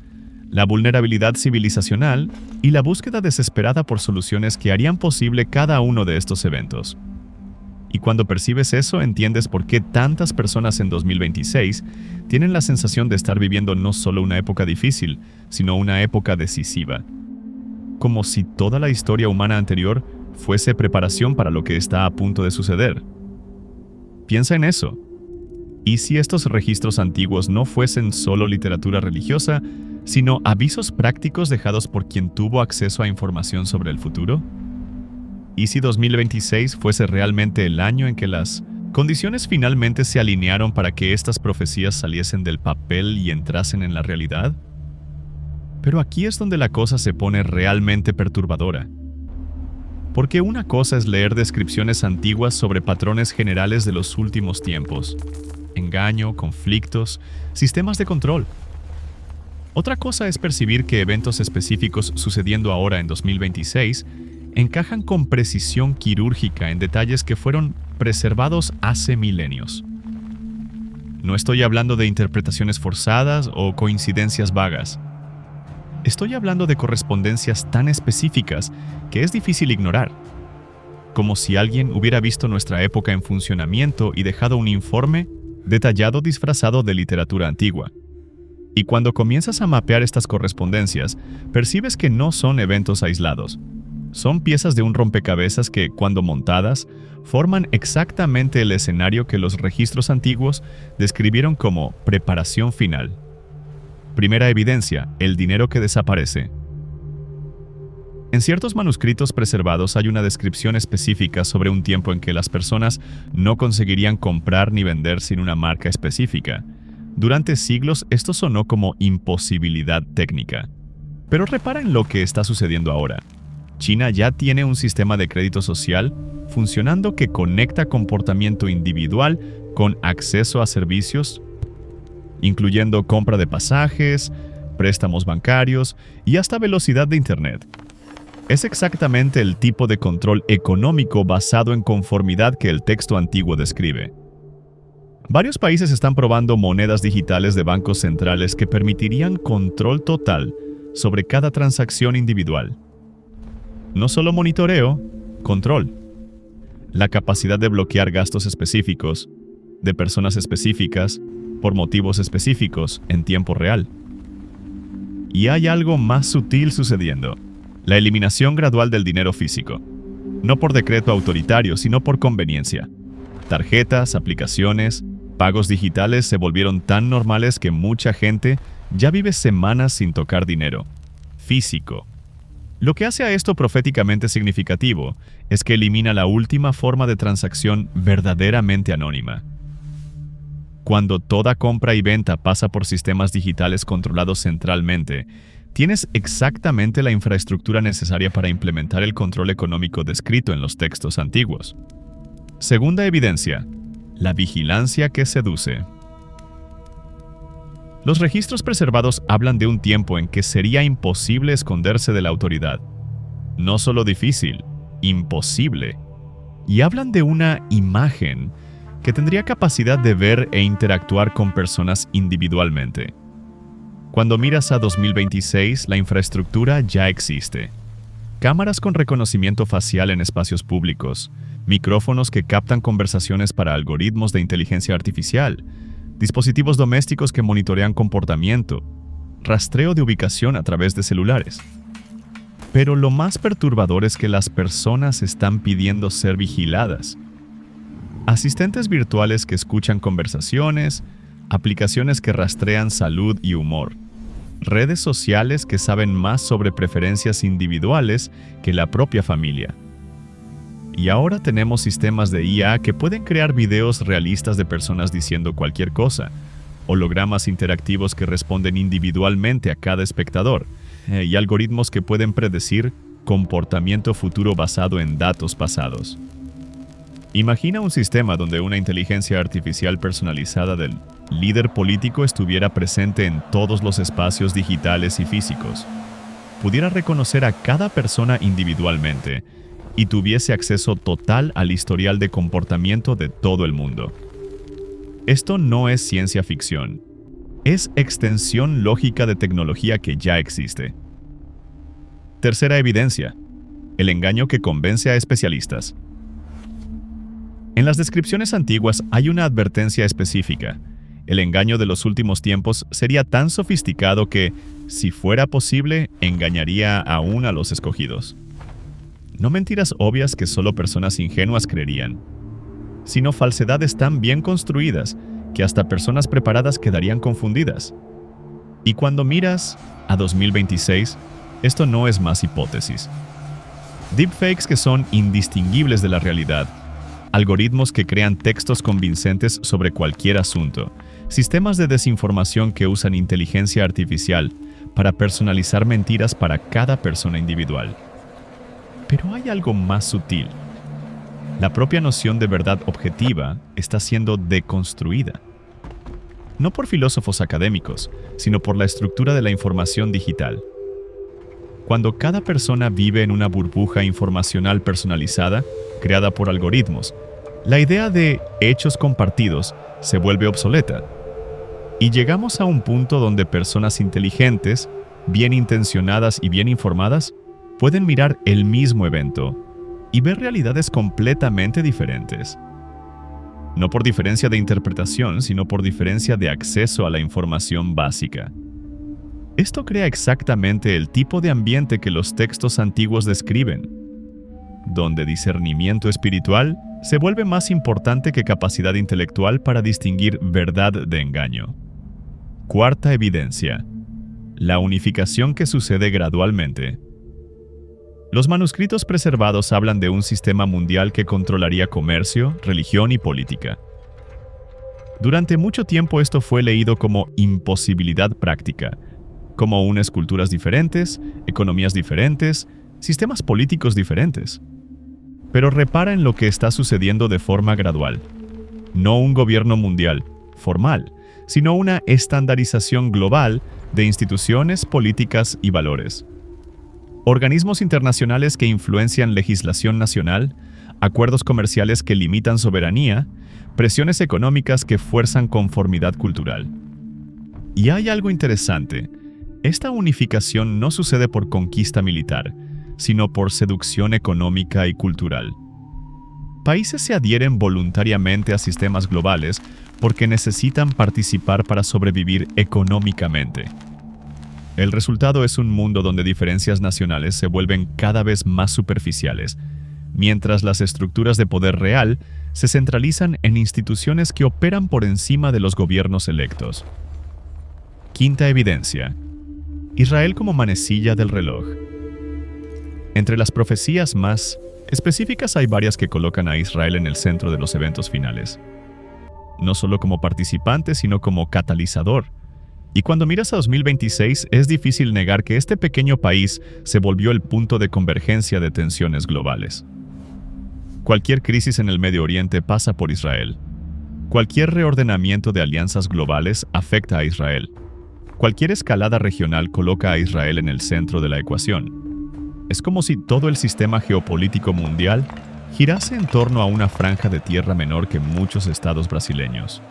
Speaker 1: la vulnerabilidad civilizacional y la búsqueda desesperada por soluciones que harían posible cada uno de estos eventos. Y cuando percibes eso, entiendes por qué tantas personas en 2026 tienen la sensación de estar viviendo no solo una época difícil, sino una época decisiva. Como si toda la historia humana anterior fuese preparación para lo que está a punto de suceder. Piensa en eso. ¿Y si estos registros antiguos no fuesen solo literatura religiosa, sino avisos prácticos dejados por quien tuvo acceso a información sobre el futuro? ¿Y si 2026 fuese realmente el año en que las condiciones finalmente se alinearon para que estas profecías saliesen del papel y entrasen en la realidad? Pero aquí es donde la cosa se pone realmente perturbadora. Porque una cosa es leer descripciones antiguas sobre patrones generales de los últimos tiempos: engaño, conflictos, sistemas de control. Otra cosa es percibir que eventos específicos sucediendo ahora en 2026 encajan con precisión quirúrgica en detalles que fueron preservados hace milenios. No estoy hablando de interpretaciones forzadas o coincidencias vagas. Estoy hablando de correspondencias tan específicas que es difícil ignorar. Como si alguien hubiera visto nuestra época en funcionamiento y dejado un informe detallado disfrazado de literatura antigua. Y cuando comienzas a mapear estas correspondencias, percibes que no son eventos aislados. Son piezas de un rompecabezas que, cuando montadas, forman exactamente el escenario que los registros antiguos describieron como preparación final. Primera evidencia: el dinero que desaparece. En ciertos manuscritos preservados hay una descripción específica sobre un tiempo en que las personas no conseguirían comprar ni vender sin una marca específica. Durante siglos esto sonó como imposibilidad técnica. Pero repara en lo que está sucediendo ahora. China ya tiene un sistema de crédito social funcionando que conecta comportamiento individual con acceso a servicios, incluyendo compra de pasajes, préstamos bancarios y hasta velocidad de Internet. Es exactamente el tipo de control económico basado en conformidad que el texto antiguo describe. Varios países están probando monedas digitales de bancos centrales que permitirían control total sobre cada transacción individual. No solo monitoreo, control. La capacidad de bloquear gastos específicos, de personas específicas, por motivos específicos, en tiempo real. Y hay algo más sutil sucediendo: la eliminación gradual del dinero físico. No por decreto autoritario, sino por conveniencia. Tarjetas, aplicaciones, pagos digitales se volvieron tan normales que mucha gente ya vive semanas sin tocar dinero físico. Lo que hace a esto proféticamente significativo es que elimina la última forma de transacción verdaderamente anónima. Cuando toda compra y venta pasa por sistemas digitales controlados centralmente, tienes exactamente la infraestructura necesaria para implementar el control económico descrito en los textos antiguos. Segunda evidencia: la vigilancia que seduce. Los registros preservados hablan de un tiempo en que sería imposible esconderse de la autoridad. No solo difícil, imposible. Y hablan de una imagen que tendría capacidad de ver e interactuar con personas individualmente. Cuando miras a 2026, la infraestructura ya existe. Cámaras con reconocimiento facial en espacios públicos, micrófonos que captan conversaciones para algoritmos de inteligencia artificial, dispositivos domésticos que monitorean comportamiento, rastreo de ubicación a través de celulares. Pero lo más perturbador es que las personas están pidiendo ser vigiladas. Asistentes virtuales que escuchan conversaciones, aplicaciones que rastrean salud y humor, redes sociales que saben más sobre preferencias individuales que la propia familia. Y ahora tenemos sistemas de IA que pueden crear videos realistas de personas diciendo cualquier cosa, hologramas interactivos que responden individualmente a cada espectador, y algoritmos que pueden predecir comportamiento futuro basado en datos pasados. Imagina un sistema donde una inteligencia artificial personalizada del líder político estuviera presente en todos los espacios digitales y físicos, pudiera reconocer a cada persona individualmente y tuviese acceso total al historial de comportamiento de todo el mundo. Esto no es ciencia ficción, es extensión lógica de tecnología que ya existe. Tercera evidencia: el engaño que convence a especialistas. En las descripciones antiguas hay una advertencia específica. El engaño de los últimos tiempos sería tan sofisticado que, si fuera posible, engañaría aún a los escogidos. No mentiras obvias que solo personas ingenuas creerían, sino falsedades tan bien construidas que hasta personas preparadas quedarían confundidas. Y cuando miras a 2026, esto no es más hipótesis. Deepfakes que son indistinguibles de la realidad, algoritmos que crean textos convincentes sobre cualquier asunto, sistemas de desinformación que usan inteligencia artificial para personalizar mentiras para cada persona individual. Pero hay algo más sutil. La propia noción de verdad objetiva está siendo deconstruida. No por filósofos académicos, sino por la estructura de la información digital. Cuando cada persona vive en una burbuja informacional personalizada, creada por algoritmos, la idea de hechos compartidos se vuelve obsoleta. Y llegamos a un punto donde personas inteligentes, bien intencionadas y bien informadas, pueden mirar el mismo evento y ver realidades completamente diferentes. No por diferencia de interpretación, sino por diferencia de acceso a la información básica. Esto crea exactamente el tipo de ambiente que los textos antiguos describen, donde discernimiento espiritual se vuelve más importante que capacidad intelectual para distinguir verdad de engaño. Cuarta evidencia: la unificación que sucede gradualmente. Los manuscritos preservados hablan de un sistema mundial que controlaría comercio, religión y política. Durante mucho tiempo esto fue leído como imposibilidad práctica, como unas culturas diferentes, economías diferentes, sistemas políticos diferentes. Pero repara en lo que está sucediendo de forma gradual. No un gobierno mundial, formal, sino una estandarización global de instituciones, políticas y valores. Organismos internacionales que influencian legislación nacional, acuerdos comerciales que limitan soberanía, presiones económicas que fuerzan conformidad cultural. Y hay algo interesante. Esta unificación no sucede por conquista militar, sino por seducción económica y cultural. Países se adhieren voluntariamente a sistemas globales porque necesitan participar para sobrevivir económicamente. El resultado es un mundo donde diferencias nacionales se vuelven cada vez más superficiales, mientras las estructuras de poder real se centralizan en instituciones que operan por encima de los gobiernos electos. Quinta evidencia: Israel como manecilla del reloj. Entre las profecías más específicas hay varias que colocan a Israel en el centro de los eventos finales. No solo como participante, sino como catalizador. Y cuando miras a 2026, es difícil negar que este pequeño país se volvió el punto de convergencia de tensiones globales. Cualquier crisis en el Medio Oriente pasa por Israel. Cualquier reordenamiento de alianzas globales afecta a Israel. Cualquier escalada regional coloca a Israel en el centro de la ecuación. Es como si todo el sistema geopolítico mundial girase en torno a una franja de tierra menor que muchos estados brasileños.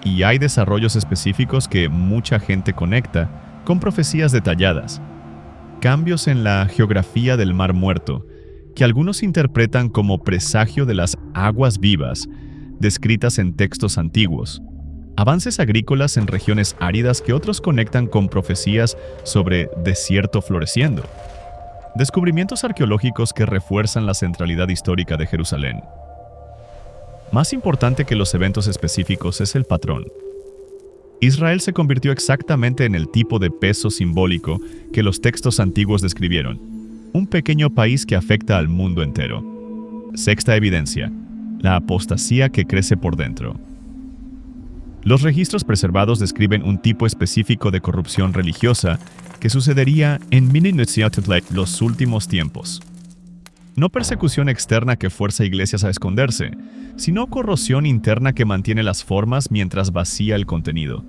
Speaker 1: Y hay desarrollos específicos que mucha gente conecta con profecías detalladas. Cambios en la geografía del Mar Muerto, que algunos interpretan como presagio de las aguas vivas, descritas en textos antiguos. Avances agrícolas en regiones áridas que otros conectan con profecías sobre desierto floreciendo. Descubrimientos arqueológicos que refuerzan la centralidad histórica de Jerusalén. Más importante que los eventos específicos es el patrón. Israel se convirtió exactamente en el tipo de peso simbólico que los textos antiguos describieron. Un pequeño país que afecta al mundo entero. Sexta evidencia: la apostasía que crece por dentro. Los registros preservados describen un tipo específico de corrupción religiosa que sucedería en los últimos tiempos. No persecución externa que fuerza a iglesias a esconderse, sino corrosión interna que mantiene las formas mientras vacía el contenido.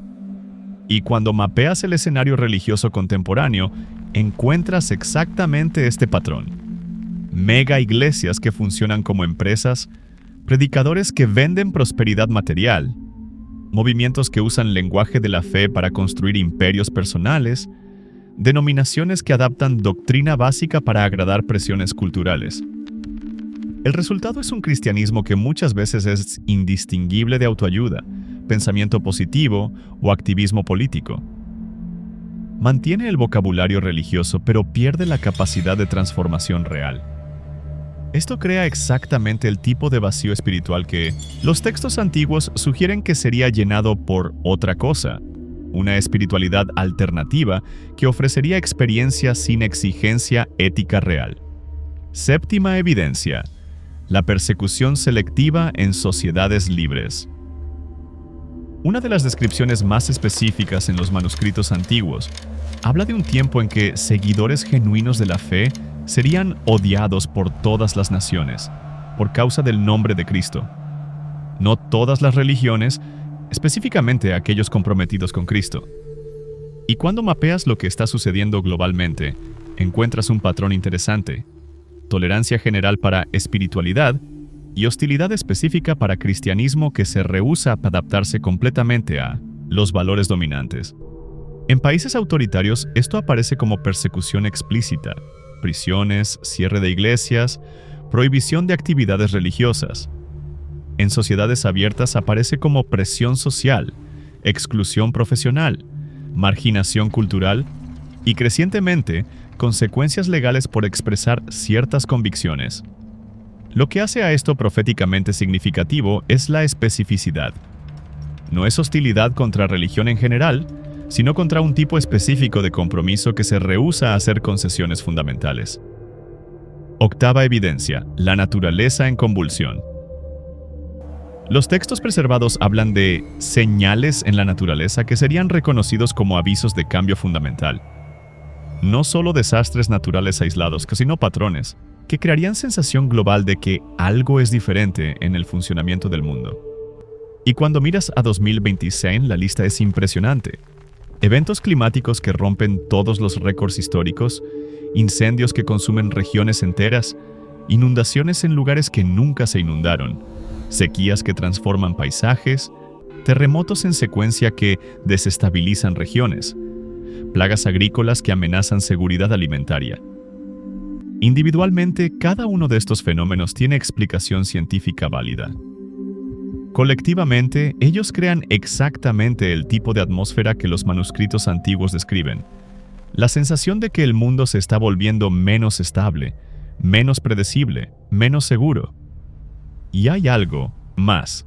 Speaker 1: Y cuando mapeas el escenario religioso contemporáneo, encuentras exactamente este patrón. Mega iglesias que funcionan como empresas, predicadores que venden prosperidad material, movimientos que usan lenguaje de la fe para construir imperios personales, denominaciones que adaptan doctrina básica para agradar presiones culturales. El resultado es un cristianismo que muchas veces es indistinguible de autoayuda, pensamiento positivo o activismo político. Mantiene el vocabulario religioso, pero pierde la capacidad de transformación real. Esto crea exactamente el tipo de vacío espiritual que los textos antiguos sugieren que sería llenado por otra cosa, una espiritualidad alternativa que ofrecería experiencias sin exigencia ética real. Séptima evidencia: la persecución selectiva en sociedades libres. Una de las descripciones más específicas en los manuscritos antiguos habla de un tiempo en que seguidores genuinos de la fe serían odiados por todas las naciones, por causa del nombre de Cristo. No todas las religiones, específicamente aquellos comprometidos con Cristo. Y cuando mapeas lo que está sucediendo globalmente, encuentras un patrón interesante: tolerancia general para espiritualidad y hostilidad específica para cristianismo que se rehúsa a adaptarse completamente a los valores dominantes. En países autoritarios, esto aparece como persecución explícita: prisiones, cierre de iglesias, prohibición de actividades religiosas. En sociedades abiertas aparece como presión social, exclusión profesional, marginación cultural y, crecientemente, consecuencias legales por expresar ciertas convicciones. Lo que hace a esto proféticamente significativo es la especificidad. No es hostilidad contra religión en general, sino contra un tipo específico de compromiso que se rehúsa a hacer concesiones fundamentales. Octava evidencia: la naturaleza en convulsión. Los textos preservados hablan de señales en la naturaleza que serían reconocidos como avisos de cambio fundamental. No solo desastres naturales aislados, sino patrones que crearían sensación global de que algo es diferente en el funcionamiento del mundo. Y cuando miras a 2026, la lista es impresionante. Eventos climáticos que rompen todos los récords históricos, incendios que consumen regiones enteras, inundaciones en lugares que nunca se inundaron, sequías que transforman paisajes, terremotos en secuencia que desestabilizan regiones, plagas agrícolas que amenazan seguridad alimentaria. Individualmente, cada uno de estos fenómenos tiene explicación científica válida. Colectivamente, ellos crean exactamente el tipo de atmósfera que los manuscritos antiguos describen. La sensación de que el mundo se está volviendo menos estable, menos predecible, menos seguro. Y hay algo más.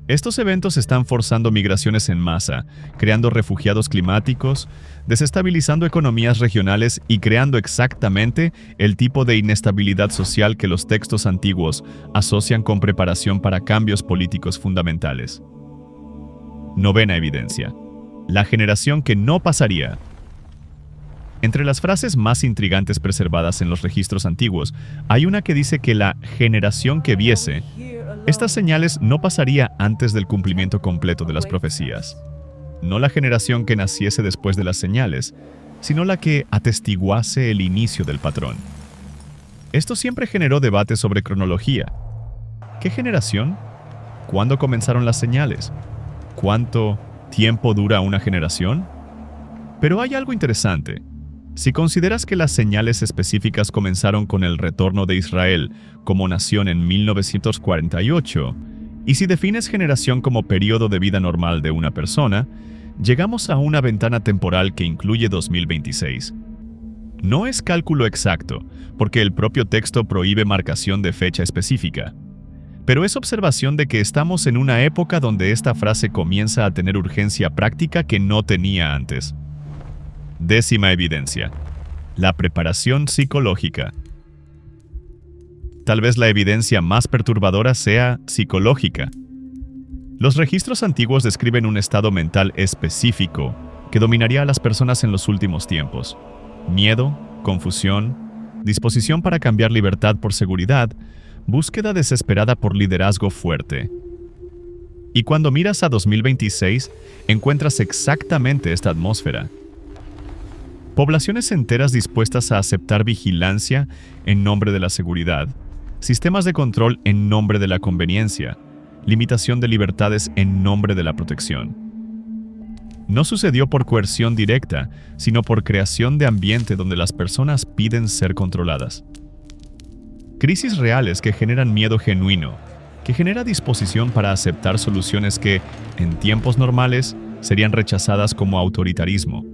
Speaker 1: Estos eventos están forzando migraciones en masa, creando refugiados climáticos, desestabilizando economías regionales y creando exactamente el tipo de inestabilidad social que los textos antiguos asocian con preparación para cambios políticos fundamentales. Novena evidencia. La generación que no pasaría. Entre las frases más intrigantes preservadas en los registros antiguos, hay una que dice que la generación que viese estas señales no pasaría antes del cumplimiento completo de las profecías. No la generación que naciese después de las señales, sino la que atestiguase el inicio del patrón. Esto siempre generó debate sobre cronología. ¿Qué generación? ¿Cuándo comenzaron las señales? ¿Cuánto tiempo dura una generación? Pero hay algo interesante. Si consideras que las señales específicas comenzaron con el retorno de Israel como nación en 1948, y si defines generación como periodo de vida normal de una persona, llegamos a una ventana temporal que incluye 2026. No es cálculo exacto, porque el propio texto prohíbe marcación de fecha específica. Pero es observación de que estamos en una época donde esta frase comienza a tener urgencia práctica que no tenía antes. Décima evidencia. La preparación psicológica. Tal vez la evidencia más perturbadora sea psicológica. Los registros antiguos describen un estado mental específico que dominaría a las personas en los últimos tiempos. Miedo, confusión, disposición para cambiar libertad por seguridad, búsqueda desesperada por liderazgo fuerte. Y cuando miras a 2026, encuentras exactamente esta atmósfera. Poblaciones enteras dispuestas a aceptar vigilancia en nombre de la seguridad, sistemas de control en nombre de la conveniencia, limitación de libertades en nombre de la protección. No sucedió por coerción directa, sino por creación de ambiente donde las personas piden ser controladas. Crisis reales que generan miedo genuino, que genera disposición para aceptar soluciones que, en tiempos normales, serían rechazadas como autoritarismo.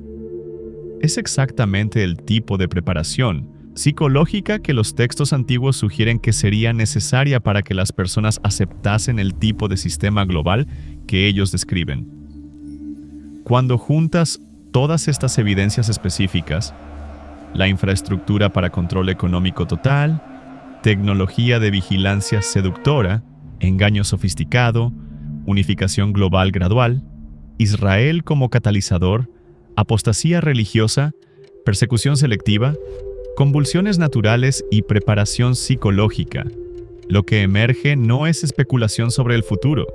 Speaker 1: Es exactamente el tipo de preparación psicológica que los textos antiguos sugieren que sería necesaria para que las personas aceptasen el tipo de sistema global que ellos describen. Cuando juntas todas estas evidencias específicas, la infraestructura para control económico total, tecnología de vigilancia seductora, engaño sofisticado, unificación global gradual, Israel como catalizador, apostasía religiosa, persecución selectiva, convulsiones naturales y preparación psicológica. Lo que emerge no es especulación sobre el futuro,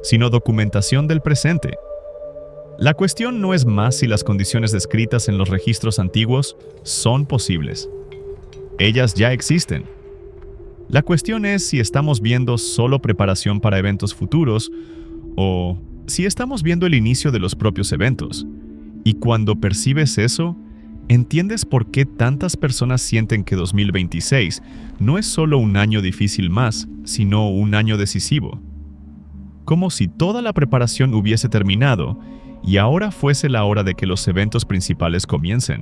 Speaker 1: sino documentación del presente. La cuestión no es más si las condiciones descritas en los registros antiguos son posibles. Ellas ya existen. La cuestión es si estamos viendo solo preparación para eventos futuros o si estamos viendo el inicio de los propios eventos. Y cuando percibes eso, entiendes por qué tantas personas sienten que 2026 no es solo un año difícil más, sino un año decisivo. Como si toda la preparación hubiese terminado y ahora fuese la hora de que los eventos principales comiencen.